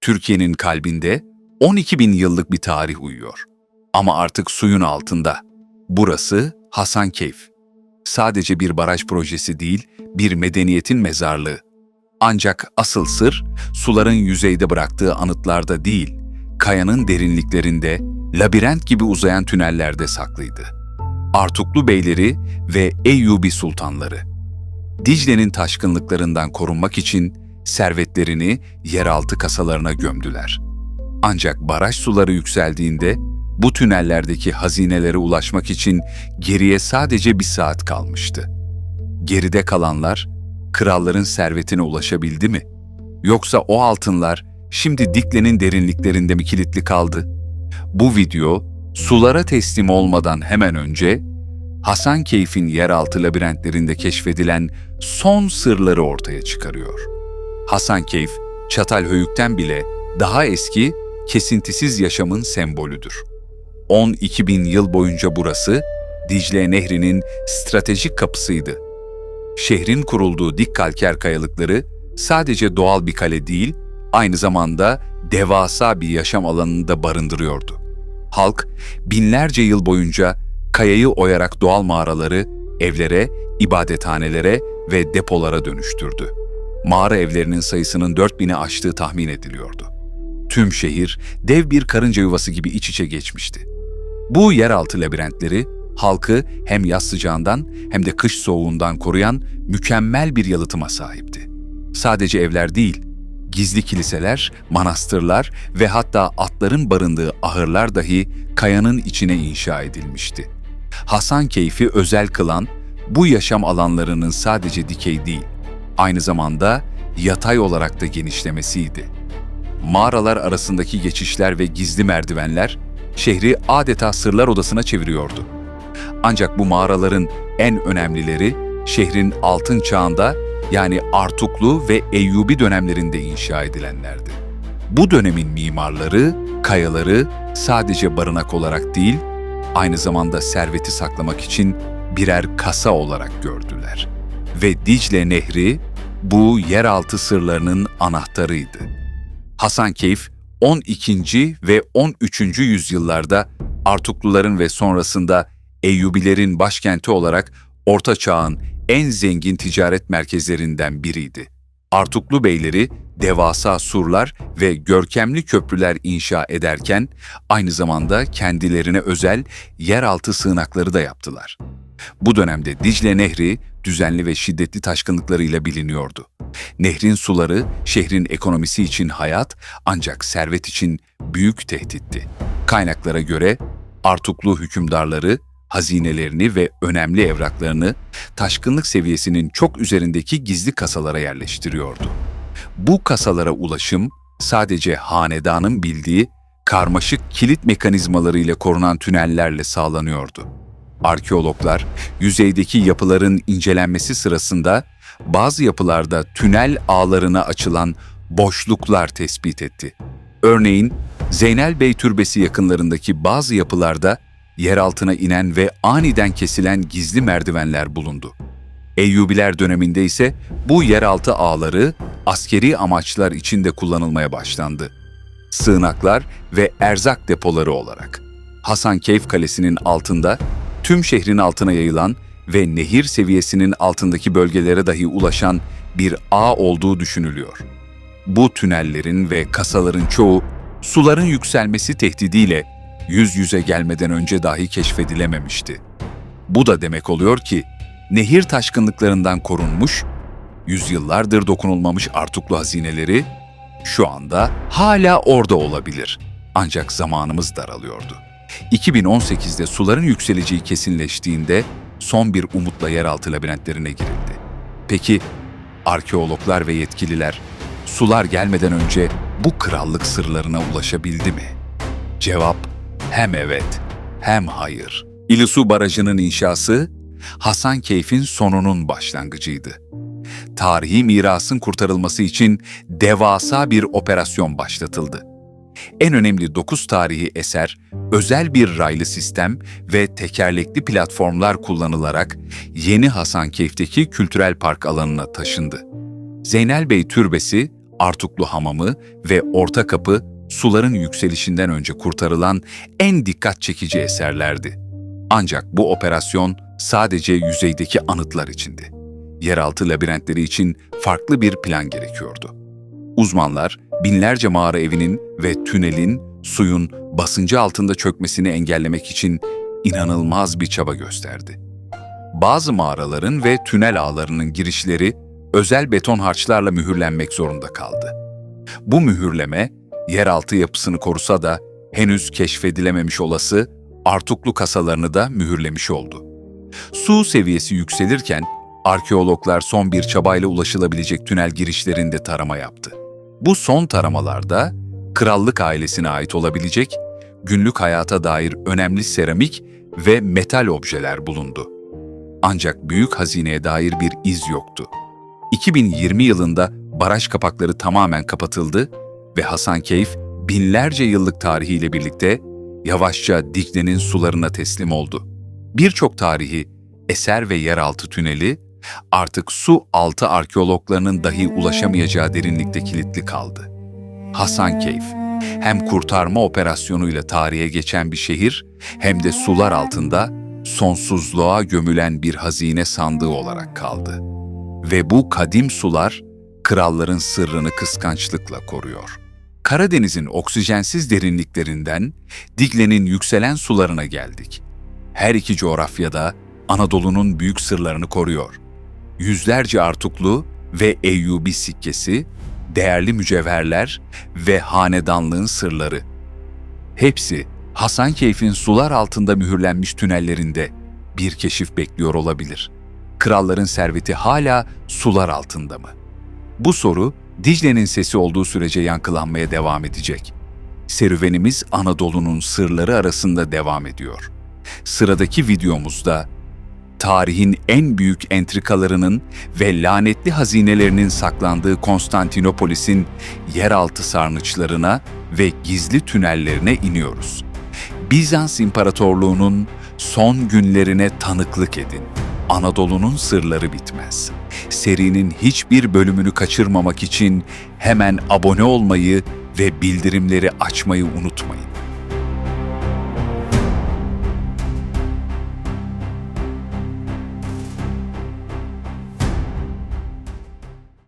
Türkiye'nin kalbinde 12 bin yıllık bir tarih uyuyor. Ama artık suyun altında. Burası Hasankeyf. Sadece bir baraj projesi değil, bir medeniyetin mezarlığı. Ancak asıl sır, suların yüzeyde bıraktığı anıtlarda değil, kayanın derinliklerinde, labirent gibi uzayan tünellerde saklıydı. Artuklu beyleri ve Eyyubi sultanları. Dicle'nin taşkınlıklarından korunmak için servetlerini yeraltı kasalarına gömdüler. Ancak baraj suları yükseldiğinde bu tünellerdeki hazinelere ulaşmak için geriye sadece bir saat kalmıştı. Geride kalanlar, kralların servetine ulaşabildi mi? Yoksa o altınlar şimdi Dicle'nin derinliklerinde mi kilitli kaldı? Bu video, sulara teslim olmadan hemen önce Hasankeyf'in yeraltı labirentlerinde keşfedilen son sırları ortaya çıkarıyor. Hasankeyf, Çatalhöyük'ten bile daha eski, kesintisiz yaşamın sembolüdür. 12 bin yıl boyunca burası, Dicle Nehri'nin stratejik kapısıydı. Şehrin kurulduğu dik kalker kayalıkları sadece doğal bir kale değil, aynı zamanda devasa bir yaşam alanını da barındırıyordu. Halk, binlerce yıl boyunca kayayı oyarak doğal mağaraları, evlere, ibadethanelere ve depolara dönüştürdü. Mağara evlerinin sayısının 4000'i aştığı tahmin ediliyordu. Tüm şehir dev bir karınca yuvası gibi iç içe geçmişti. Bu yeraltı labirentleri halkı hem yaz sıcağından hem de kış soğuğundan koruyan mükemmel bir yalıtıma sahipti. Sadece evler değil, gizli kiliseler, manastırlar ve hatta atların barındığı ahırlar dahi kayanın içine inşa edilmişti. Hasankeyf'i özel kılan bu yaşam alanlarının sadece dikey değil, aynı zamanda yatay olarak da genişlemesiydi. Mağaralar arasındaki geçişler ve gizli merdivenler şehri adeta sırlar odasına çeviriyordu. Ancak bu mağaraların en önemlileri şehrin altın çağında, yani Artuklu ve Eyyubi dönemlerinde inşa edilenlerdi. Bu dönemin mimarları, kayaları sadece barınak olarak değil, aynı zamanda serveti saklamak için birer kasa olarak gördüler. Ve Dicle Nehri bu yeraltı sırlarının anahtarıydı. Hasankeyf, 12. ve 13. yüzyıllarda Artukluların ve sonrasında Eyyubilerin başkenti olarak Orta Çağ'ın en zengin ticaret merkezlerinden biriydi. Artuklu beyleri devasa surlar ve görkemli köprüler inşa ederken aynı zamanda kendilerine özel yeraltı sığınakları da yaptılar. Bu dönemde Dicle Nehri düzenli ve şiddetli taşkınlıklarıyla biliniyordu. Nehrin suları şehrin ekonomisi için hayat, ancak servet için büyük tehditti. Kaynaklara göre Artuklu hükümdarları hazinelerini ve önemli evraklarını taşkınlık seviyesinin çok üzerindeki gizli kasalara yerleştiriyordu. Bu kasalara ulaşım sadece hanedanın bildiği karmaşık kilit mekanizmalarıyla korunan tünellerle sağlanıyordu. Arkeologlar yüzeydeki yapıların incelenmesi sırasında bazı yapılarda tünel ağlarına açılan boşluklar tespit etti. Örneğin Zeynel Bey Türbesi yakınlarındaki bazı yapılarda yer altına inen ve aniden kesilen gizli merdivenler bulundu. Eyyubiler döneminde ise bu yeraltı ağları askeri amaçlar için de kullanılmaya başlandı. Sığınaklar ve erzak depoları olarak. Hasankeyf Kalesi'nin altında, tüm şehrin altına yayılan ve nehir seviyesinin altındaki bölgelere dahi ulaşan bir ağ olduğu düşünülüyor. Bu tünellerin ve kasaların çoğu, suların yükselmesi tehdidiyle yüz yüze gelmeden önce dahi keşfedilememişti. Bu da demek oluyor ki, nehir taşkınlıklarından korunmuş, yüzyıllardır dokunulmamış Artuklu hazineleri şu anda hala orada olabilir. Ancak zamanımız daralıyordu. 2018'de suların yükseleceği kesinleştiğinde son bir umutla yeraltı labirentlerine girildi. Peki arkeologlar ve yetkililer sular gelmeden önce bu krallık sırlarına ulaşabildi mi? Cevap hem evet hem hayır. İlisu Barajı'nın inşası Hasankeyf'in sonunun başlangıcıydı. Tarihi mirasın kurtarılması için devasa bir operasyon başlatıldı. En önemli 9 tarihi eser, özel bir raylı sistem ve tekerlekli platformlar kullanılarak Yeni Hasankeyf'teki kültürel park alanına taşındı. Zeynel Bey Türbesi, Artuklu Hamamı ve Orta Kapı suların yükselişinden önce kurtarılan en dikkat çekici eserlerdi. Ancak bu operasyon sadece yüzeydeki anıtlar içindi. Yeraltı labirentleri için farklı bir plan gerekiyordu. Uzmanlar binlerce mağara evinin ve tünelin suyun basıncı altında çökmesini engellemek için inanılmaz bir çaba gösterdi. Bazı mağaraların ve tünel ağlarının girişleri özel beton harçlarla mühürlenmek zorunda kaldı. Bu mühürleme yeraltı yapısını korusa da henüz keşfedilememiş olası Artuklu kasalarını da mühürlemiş oldu. Su seviyesi yükselirken arkeologlar son bir çabayla ulaşılabilecek tünel girişlerinde tarama yaptı. Bu son taramalarda krallık ailesine ait olabilecek günlük hayata dair önemli seramik ve metal objeler bulundu. Ancak büyük hazineye dair bir iz yoktu. 2020 yılında baraj kapakları tamamen kapatıldı ve Hasankeyf binlerce yıllık tarihiyle birlikte yavaşça Dicle'nin sularına teslim oldu. Birçok tarihi, eser ve yeraltı tüneli artık su altı arkeologlarının dahi ulaşamayacağı derinlikte kilitli kaldı. Hasankeyf, hem kurtarma operasyonuyla tarihe geçen bir şehir hem de sular altında sonsuzluğa gömülen bir hazine sandığı olarak kaldı. Ve bu kadim sular kralların sırrını kıskançlıkla koruyor. Karadeniz'in oksijensiz derinliklerinden Dicle'nin yükselen sularına geldik. Her iki coğrafyada Anadolu'nun büyük sırlarını koruyor. Yüzlerce Artuklu ve Eyyubi sikkesi, değerli mücevherler ve hanedanlığın sırları. Hepsi Hasankeyf'in sular altında mühürlenmiş tünellerinde bir keşif bekliyor olabilir. Kralların serveti hala sular altında mı? Bu soru Dicle'nin sesi olduğu sürece yankılanmaya devam edecek. Serüvenimiz Anadolu'nun sırları arasında devam ediyor. Sıradaki videomuzda tarihin en büyük entrikalarının ve lanetli hazinelerinin saklandığı Konstantinopolis'in yeraltı sarnıçlarına ve gizli tünellerine iniyoruz. Bizans İmparatorluğu'nun son günlerine tanıklık edin. Anadolu'nun sırları bitmez. Serinin hiçbir bölümünü kaçırmamak için hemen abone olmayı ve bildirimleri açmayı unutmayın.